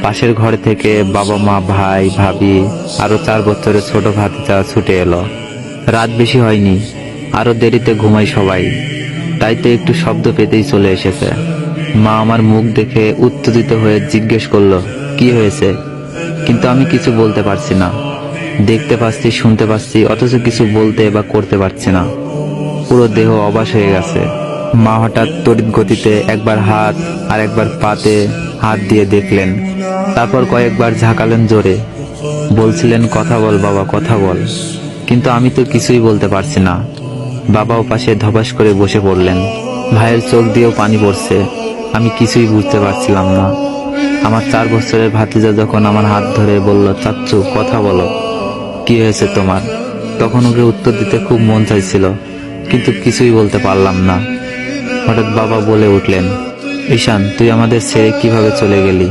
পাশের ঘর থেকে বাবা মা ভাই ভাবি আরো 4 বছরের ছোট ভাতিজা ছুটে এলো। রাত বেশি হয়নি, আরো দেরিতে ঘুমাই সবাই, তাই তো একটু শব্দ পেতেই চলে এসেছে। মা আমার মুখ দেখে উত্তেজিত হয়ে জিজ্ঞেস করলো কি হয়েছে, কিন্তু আমি কিছু বলতে পারছি না। দেখতে পাচ্ছি শুনতে পাচ্ছি, অথচ কিছু বলতে বা করতে পারছি না। পুরো দেহ অবশ হয়ে গেছে। মা হঠাৎ তড়িৎ গতিতে একবার হাত আর একবার পাতে হাত দিয়ে দেখলেন, তারপর কয়েকবার ঝাঁকালেন জোরে, বলছিলেন কথা বল বাবা কথা বল, কিন্তু আমি তো কিছুই বলতে পারছি না। বাবাও পাশে ধপাস করে বসে পড়লেন। ভাইয়ের চোখ দিয়েও পানি পড়ছে। আমি কিছুই বুঝতে পারছিলাম না। আমার 4 বছরের ভাতিজা যখন আমার হাত ধরে বলল, চাচ্চু কথা বলো, কি হয়েছে তোমার, তখন ওকে উত্তর দিতে খুব মন চাইছিল, কিন্তু কিছুই বলতে পারলাম না। হঠাৎ বাবা বলে উঠলেন, ঈশান তুই আমাদের ছেড়ে কিভাবে চলে গেলি।